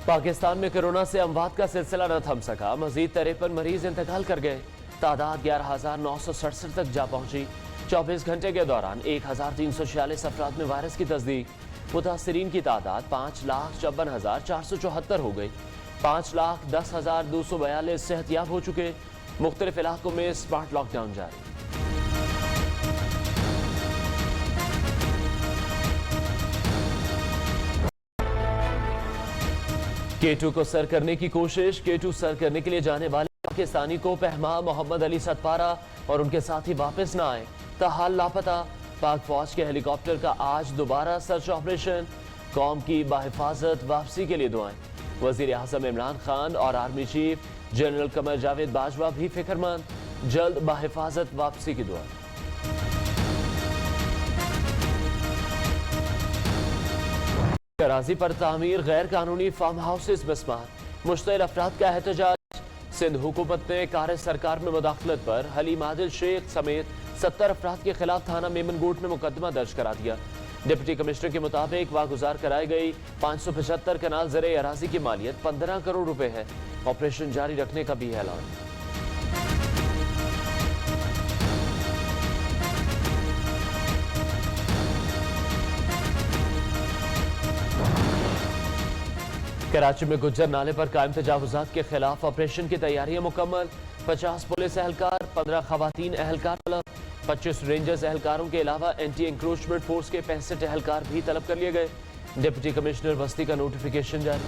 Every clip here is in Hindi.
पाकिस्तान में कोरोना से अमवात का सिलसिला न थम सका। मजीद 53 मरीज इंतकाल कर गए। तादाद 11,967 तक जा पहुंची। 24 घंटे के दौरान 1,346 अफराद में वायरस की तस्दीक। मुतासरीन की तादाद 5,54,474 हो गई। 5,10,242 सेहतयाब हो चुके। मुख्तलिफ इलाकों में स्मार्ट लॉकडाउन जारी। K2 को सर करने की कोशिश। K2 सर करने के लिए जाने वाले पाकिस्तानी को पहमा मोहम्मद अली सतपारा और उनके साथी वापस न आए, ताहाल लापता। पाक फौज के हेलीकॉप्टर का आज दोबारा सर्च ऑपरेशन। कौम की बाहिफाजत वापसी के लिए दुआएं। वजीर आज़म इमरान खान और army chief general Qamar Javed Bajwa भी फिक्रमंद। जल्द बाहिफाजत वापसी की दुआ। कराची पर तामीर गैर कानूनी फार्म हाउसेज बसमार। मुश्तइल अफराद का एहतजाज। सिंध हुकूमत ने कार सरकार में मुदाखलत पर हलीम आदिल शेख समेत 70 अफराद के खिलाफ थाना मेमनगोट में मुकदमा दर्ज करा दिया। डिप्टी कमिश्नर के मुताबिक वागुजार कराई गई 575 कनाल ज़रे अराजी की मालियत 15 करोड़ रुपए है। ऑपरेशन जारी रखने का भी ऐलान। कराची में गुज्जर नाले पर कायम तजावुजात के खिलाफ ऑपरेशन की तैयारियां मुकम्मल। 50 पुलिस एहलकार, 15 खवातीन एहलकार तलब। 25 रेंजर्स एहलकारों के अलावा एंटी इंक्रोचमेंट फोर्स के 65 एहलकार भी तलब कर लिए गए। डिप्टी कमिश्नर बस्ती का नोटिफिकेशन जारी।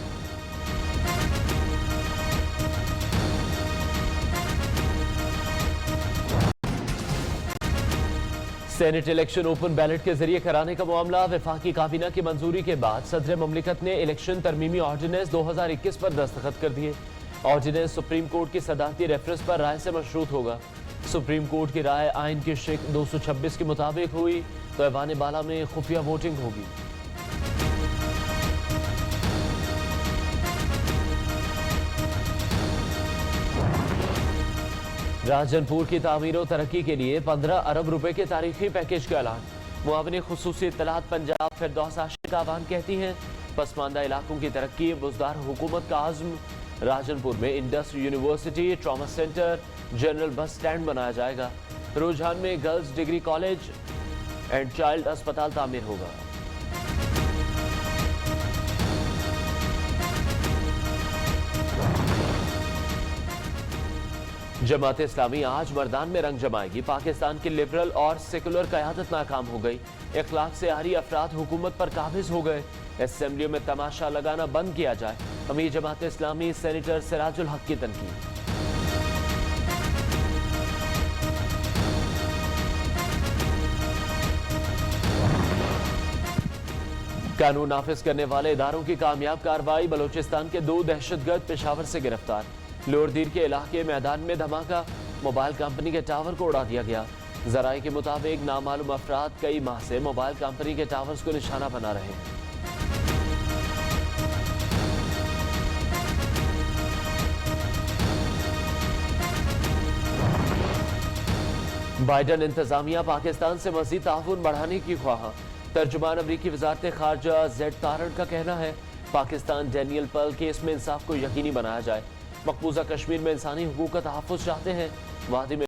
सेनेट इलेक्शन ओपन बैलेट के जरिए कराने का मामला। वफाकी काबीना की मंजूरी के बाद सदर ममलिकत ने इलेक्शन तरमीमी ऑर्डिनेंस 2021 पर दस्तखत कर दिए। ऑर्डिनेंस सुप्रीम कोर्ट की सदारती रेफरेंस पर राय से मशरूत होगा। सुप्रीम कोर्ट की राय आइन की शिक 226 के मुताबिक हुई तो ऐवान बाला में खुफिया वोटिंग होगी। राजनपुर की तामीर और तरक्की के लिए 15 अरब रुपए के तारीखी पैकेज का ऐलान। मुआवने खुसूसी इत्तलात पंजाब फिरदौस आशिक आवान कहती हैं पसमानदा इलाकों की तरक्की बुजदार हुकूमत का आज़म। राजनपुर में industry university, trauma centre, general bus stand बनाया जाएगा। रुझान में girls degree college and child अस्पताल तामीर होगा। जमात इस्लामी आज मर्दान में रंग जमाएगी। पाकिस्तान की लिबरल और सेकुलर क़यादत नाकाम हो गई। इखलाक से आरी अफराद हुकूमत पर काबिज हो गए। असेंबलियों में तमाशा लगाना बंद किया जाए। अमीर जमात इस्लामी सेनेटर सिराजुल हक की तनकीद। कानून नाफिज करने वाले इदारों की कामयाब कार्रवाई। बलोचिस्तान के 2 दहशतगर्द पेशावर से गिरफ्तार। लोरदीर के इलाके मैदान में धमाका। मोबाइल कंपनी के टावर को उड़ा दिया गया। जराये के मुताबिक नामालूम अफराद कई माह से मोबाइल कंपनी के टावर्स को निशाना बना रहे हैं। बाइडन इंतजामिया पाकिस्तान से मजीद ताउन बढ़ाने की ख्वाह। तर्जुमान अमरीकी वजारत खारजा जेड तारण का कहना है पाकिस्तान डैनियल पर्ल केस में इंसाफ को यकीनी बनाया जाए। मकबूजा कश्मीर में इंसानी हुकूक का तहफ़्फ़ुज़ चाहते हैं। वादी में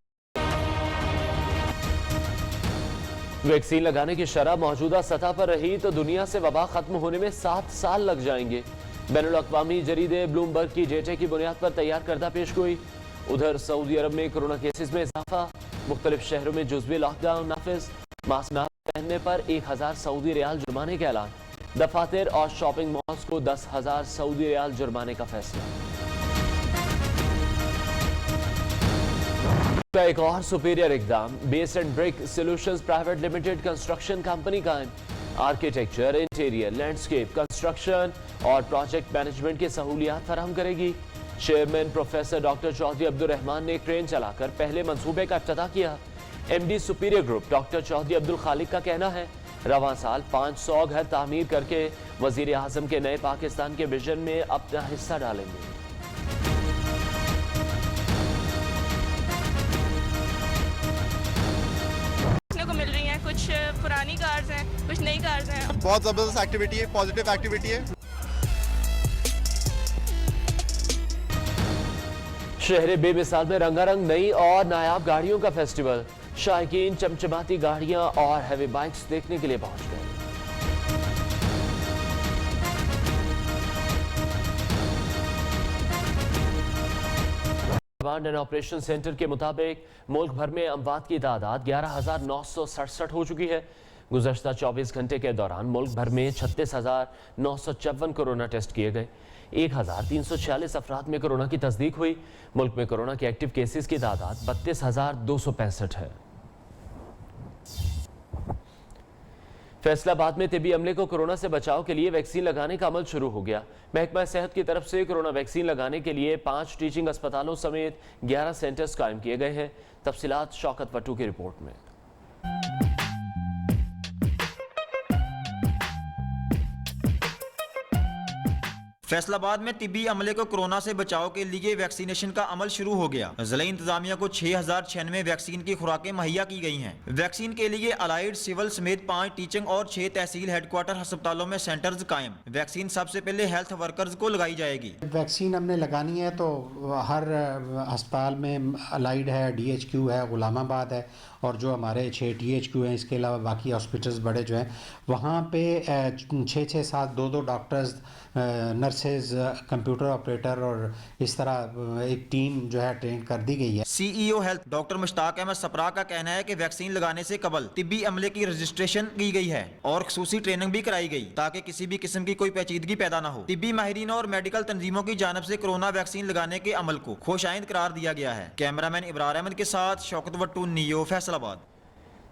वैक्सीन लगाने की शरह मौजूदा सतह पर रही तो दुनिया से वबा खत्म होने में 7 साल लग जाएंगे। बैनुल-अक़वामी जरीदे ब्लूमबर्ग की डेटा की बुनियाद पर तैयार करदा पेशगोई। उधर सऊदी अरब में कोरोना केसेस में इजाफा। मुख्तलिफ शहरों में जुज़वी लॉकडाउन नाफिज। मास्क न पहनने पर 1000 सऊदी रियाल जुर्माने का ऐलान। दफातर और शॉपिंग मॉल्स को 10,000 सऊदी रियाल जुर्माने का फैसला। का एक और सुपीरियर इकदाम। Base and Brick Solutions private limited construction company कायम। आर्किटेक्चर, इंटीरियर, लैंडस्केप, कंस्ट्रक्शन और प्रोजेक्ट मैनेजमेंट की सहूलियात फराहम करेगी। Chairman professor doctor Chaudhry Abdul Rehman ने क्रेन चलाकर पहले मंसूबे का इफ्तिताह किया। MD Superior group doctor Chaudhry Abdul Khaliq का कहना है रवां साल 500 घर तामीर करके वजीर आजम के नए पाकिस्तान के विजन में अपना हिस्सा डालेंगे। कुछ पुरानी कार्स हैं, कुछ नई कार्स हैं। बहुत ज़बरदस्त एक्टिविटी है, पॉजिटिव एक्टिविटी है। शहर बेमिसाल में रंगारंग नई और नायाब गाड़ियों का फेस्टिवल। शायकीन चमचमाती गाड़ियां और हैवी बाइक्स देखने के लिए पहुंच गए। कमांड एंड ऑपरेशन सेंटर के मुताबिक मुल्क भर में अमवात की तादाद 11,967 हो चुकी है। गुज़श्ता 24 घंटे के दौरान मुल्क भर में 36,954 कोरोना टेस्ट किए गए। 1,346 अफराद में कोरोना की तस्दीक हुई। मुल्क में कोरोना के एक्टिव केसेस की तादाद 32,265 है। फैसलाबाद में तिब्बी अमले को कोरोना से बचाव के लिए वैक्सीन लगाने का अमल शुरू हो गया। महकमा सेहत की तरफ से कोरोना वैक्सीन लगाने के लिए 5 टीचिंग अस्पतालों समेत 11 सेंटर्स कायम किए गए हैं। तफसीलात शौकत वट्टू की रिपोर्ट में। फैसलाबाद में तिब्बी अमले को कोरोना से बचाव के लिए वैक्सीनेशन का अमल शुरू हो गया। जिला इंतजामिया को 6,096 वैक्सीन की खुराकें मुहैया की गई हैं। वैक्सीन के लिए अलाइड सिविल समेत 5 टीचिंग और 6 तहसील हेडक्वार्टर अस्पतालों में सेंटर्स कायम। वैक्सीन सबसे पहले हेल्थ वर्कर्स को लगाई जाएगी। वैक्सीन हमने लगानी है तो हर अस्पताल में अलाइड है, DHQ है, गुलामाबाद है और जो हमारे 6 THQ हैं, इसके अलावा बाकी हॉस्पिटल्स बड़े जो हैं वहाँ पे 6-6, 7, 2-2 डॉक्टर्स, नर्सेज, कंप्यूटर ऑपरेटर और इस तरह एक टीम जो है ट्रेन कर दी गई है। CEO health doctor Mushtaq Ahmed Sapra का कहना है कि वैक्सीन लगाने से कबल तिब्बी अमले की रजिस्ट्रेशन की गई है और खुसूसी ट्रेनिंग भी कराई गई ताकि किसी भी किस्म की कोई पेचीदगी पैदा न हो। तिब्बी माहिरीन और मेडिकल तंजीमों की जानिब से कोरोना वैक्सीन लगाने के अमल को खुशाइंद करार दिया गया है। कैमरामैन इब्रार अहमद के साथ शौकत वट्टू, नियो, फैसलाबाद।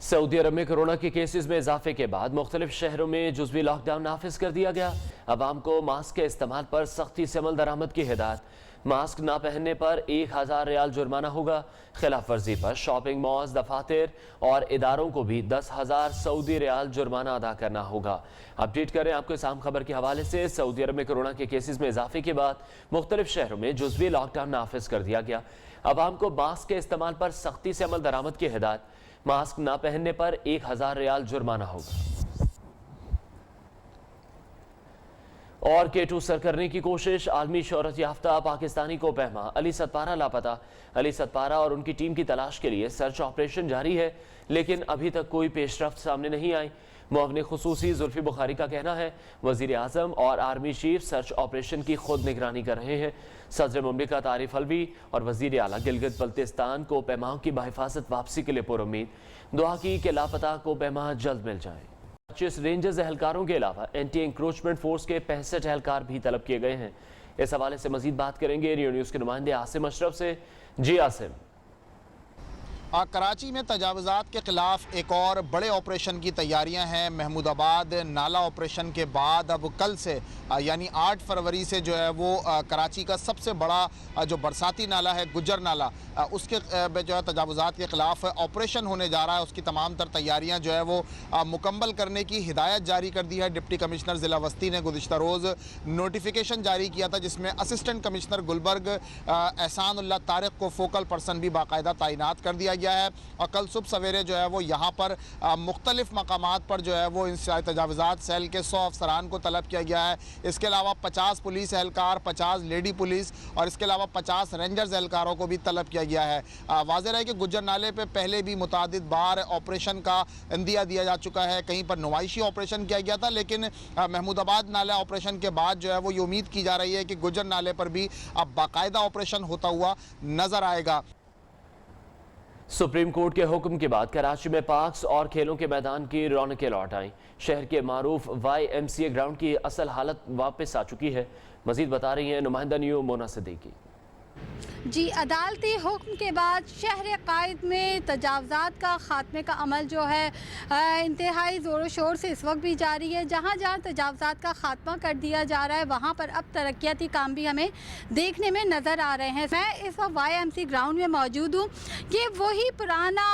सऊदी अरब में कोरोना के केसेस में इजाफे के बाद मुख्तलिफ शहरों में जुज़वी लॉकडाउन नाफिज कर दिया गया। अवाम को मास्क के इस्तेमाल पर सख्ती से अमल दरामद की हिदायत। मास्क ना पहनने पर 1,000 रियाल जुर्माना होगा। खिलाफ वर्जी पर शॉपिंग मॉल्स, दफातर और इदारों को भी 10,000 सऊदी रियाल जुर्माना अदा करना होगा। अपडेट करें आपको इस आम खबर के हवाले से। सऊदी अरब में कोरोना के केसेस में इजाफे के बाद मुख्तलिफ शहरों में जुज़वी लॉकडाउन नाफिज कर दिया गया। अवाम को मास्क के इस्तेमाल पर सख्ती से अमल दरामद की हिदायत। मास्क ना पहनने पर 1,000 रियाल जुर्माना होगा। और K2 सर करने की कोशिश। आलमी शोहरत याफ्ता पाकिस्तानी को पहमा अली सतपारा लापता। अली सतपारा और उनकी टीम की तलाश के लिए सर्च ऑपरेशन जारी है, लेकिन अभी तक कोई पेशरफ्त सामने नहीं आई। मुअव्विन खुसूसी जुल्फी बुखारी का कहना है वजीर आजम और आर्मी चीफ सर्च ऑपरेशन की खुद निगरानी कर रहे हैं। सदर मुमलिकत आरिफ अलवी और वजीर आला गिलगित बल्तिस्तान को पैमाओं की बाहिफाजत वापसी के लिए पुरुम्मीद। दुआ की कि लापता को पैमा जल्द मिल जाए। 25 रेंजर्स एहलकारों के अलावा एंटी इंक्रोचमेंट फोर्स के 65 एहलकार भी तलब किए गए हैं। इस हवाले से मजीद बात करेंगे रियो न्यूज़ के नुमाइंदे आसिम अशरफ से। जी आसिम। कराची में तजावुज़ात के ख़िलाफ़ एक और बड़े ऑपरेशन की तैयारियां हैं। महमूदाबाद नाला ऑपरेशन के बाद अब कल से यानी 8 फरवरी से जो है वो कराची का सबसे बड़ा जो बरसाती नाला है गुज्जर नाला, उसके जो है तजावुज़ात के ख़िलाफ़ ऑपरेशन होने जा रहा है। उसकी तमाम तर तैयारियाँ जो है वो मुकम्मल करने की हिदायत जारी कर दी है। डिप्टी कमिश्नर ज़िला वस्ती ने गुज़िश्ता रोज़ नोटिफिकेशन जारी किया था जिसमें असिस्टेंट कमिश्नर गुलबर्ग एहसानुल्लाह तारिक को फोकल पर्सन भी बाकायदा तैनात कर दिया गया है और कल सुबह सवेरे जो है वो यहाँ पर मुख्तलिफ मकामात पर जो है वो इन तजावुज़ात सेल के 100 अफसरान को तलब किया गया है। इसके अलावा 50 पुलिस एहलकार, 50 लेडी पुलिस और इसके अलावा 50 रेंजर्स एहलकारों को भी तलब किया गया है। वाज़ेह है कि गुज्जर नाले पे पहले भी मुतादिद बार ऑपरेशन का इंदिया दिया जा चुका है। कहीं पर नुमाइशी ऑपरेशन किया गया था, लेकिन महमूदाबाद नाला ऑपरेशन के बाद जो है वो ये उम्मीद की जा रही है कि गुज्जर नाले पर भी अब बाकायदा ऑपरेशन होता हुआ नजर आएगा। सुप्रीम कोर्ट के हुक्म के बाद कराची में पार्क्स और खेलों के मैदान की रौनकें लौट आईं। शहर के मारूफ YMCA ग्राउंड की असल हालत वापस आ चुकी है। मजीद बता रही हैं नुमाइंदा न्यू मोना सिद्दीकी। जी, अदालती हुक्म के बाद शहर कायद में तजावुज़ात का ख़ात्मे का अमल जो है इंतहाई ज़ोर शोर से इस वक्त भी जारी है। जहाँ जहाँ तजावुज़ात का ख़ात्मा कर दिया जा रहा है वहाँ पर अब तरक्याती काम भी हमें देखने में नज़र आ रहे हैं। मैं इस वक्त YMCA ग्राउंड में मौजूद हूँ। ये वही पुराना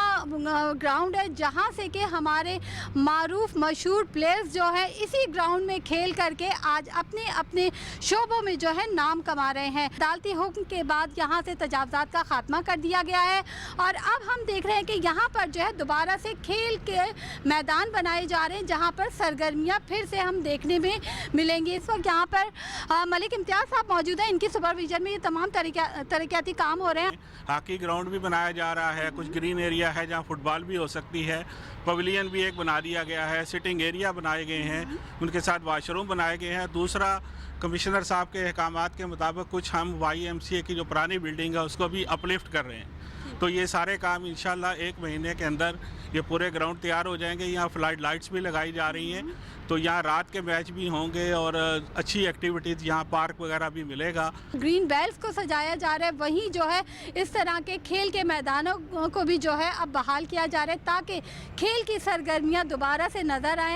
ग्राउंड है जहाँ से कि हमारे मारूफ मशहूर प्लेयर्स जो है इसी ग्राउंड में खेल करके आज अपने अपने शोबों में जो है नाम कमा रहे हैं। अदालती हुक्म के बाद यहाँ से तजावज़ात का खात्मा कर दिया गया है और अब हम देख रहे हैं कि यहाँ पर जो है दोबारा से खेल के मैदान बनाए जा रहे हैं जहाँ पर सरगर्मियाँ फिर से हम देखने में मिलेंगी। इस वक्त यहाँ पर मलिक इम्तियाज़ साहब मौजूद हैं, इनकी सुपरविजन में ये तमाम तरक्याती काम हो रहे हैं। हॉकी ग्राउंड भी बनाया जा रहा है, कुछ ग्रीन एरिया है जहाँ फुटबॉल भी हो सकती है, पवेलियन भी एक बना दिया गया है, सिटिंग एरिया बनाए गए हैं, उनके साथ वाशरूम बनाए गए हैं। दूसरा, कमिश्नर साहब के अहकामात के मुताबिक कुछ हम YMCA की जो पुरानी बिल्डिंग है उसको भी अपलिफ्ट कर रहे हैं। तो ये सारे काम इंशाल्लाह 1 महीने के अंदर ये पूरे ग्राउंड तैयार हो जाएंगे। यहाँ फ्लड लाइट्स भी लगाई जा रही हैं, तो यहाँ रात के मैच भी होंगे और अच्छी एक्टिविटीज़, यहाँ पार्क वगैरह भी मिलेगा। ग्रीन बेल्ट्स को सजाया जा रहा है, वहीं जो है इस तरह के खेल के मैदानों को भी जो है अब बहाल किया जा रहा है ताकि खेल की सरगर्मियाँ दोबारा से नज़र आएँ।